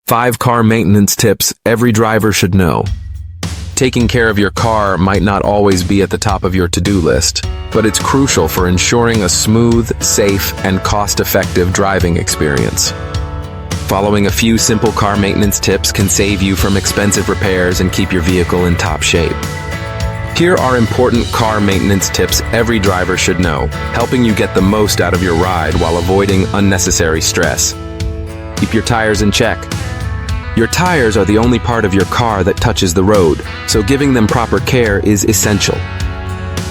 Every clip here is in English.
5 car maintenance tips every driver should know. Taking care of your car might not always be at the top of your to-do list, but it's crucial for ensuring a smooth, safe, and cost-effective driving experience. Following a few simple car maintenance tips can save you from expensive repairs and keep your vehicle in top shape. Here are important car maintenance tips every driver should know, helping you get the most out of your ride while avoiding unnecessary stress. Keep your tires in check. Your tires are the only part of your car that touches the road, so giving them proper care is essential.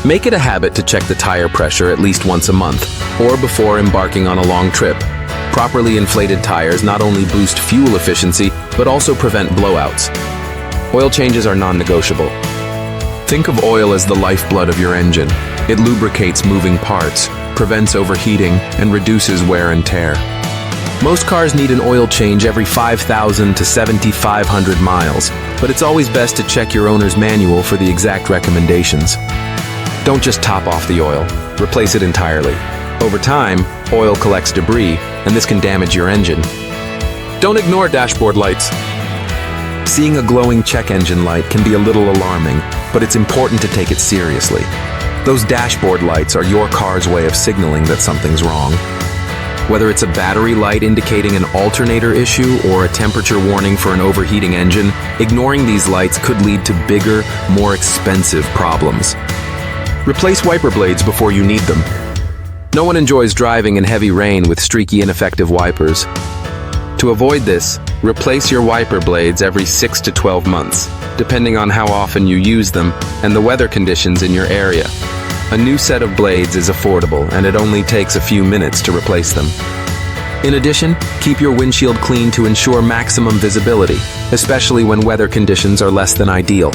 Make it a habit to check the tire pressure at least once a month, or before embarking on a long trip. Properly inflated tires not only boost fuel efficiency, but also prevent blowouts. Oil changes are non-negotiable. Think of oil as the lifeblood of your engine. It lubricates moving parts, prevents overheating, and reduces wear and tear. Most cars need an oil change every 5,000 to 7,500 miles, but it's always best to check your owner's manual for the exact recommendations. Don't just top off the oil, replace it entirely. Over time, oil collects debris, and this can damage your engine. Don't ignore dashboard lights. Seeing a glowing check engine light can be a little alarming, but it's important to take it seriously. Those dashboard lights are your car's way of signaling that something's wrong. Whether it's a battery light indicating an alternator issue or a temperature warning for an overheating engine, ignoring these lights could lead to bigger, more expensive problems. Replace wiper blades before you need them. No one enjoys driving in heavy rain with streaky, ineffective wipers. To avoid this, replace your wiper blades every 6 to 12 months, depending on how often you use them and the weather conditions in your area. A new set of blades is affordable, and it only takes a few minutes to replace them. In addition, keep your windshield clean to ensure maximum visibility, especially when weather conditions are less than ideal.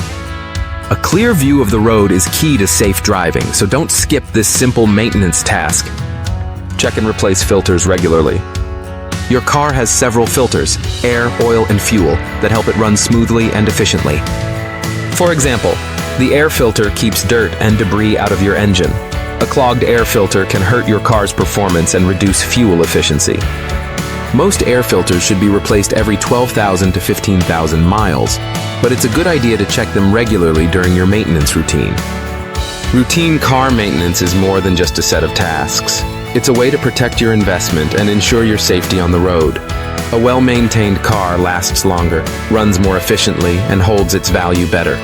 A clear view of the road is key to safe driving, so don't skip this simple maintenance task. Check and replace filters regularly. Your car has several filters, air, oil, and fuel, that help it run smoothly and efficiently. For example, the air filter keeps dirt and debris out of your engine. A clogged air filter can hurt your car's performance and reduce fuel efficiency. Most air filters should be replaced every 12,000 to 15,000 miles, but it's a good idea to check them regularly during your maintenance routine. Routine car maintenance is more than just a set of tasks. It's a way to protect your investment and ensure your safety on the road. A well-maintained car lasts longer, runs more efficiently, and holds its value better.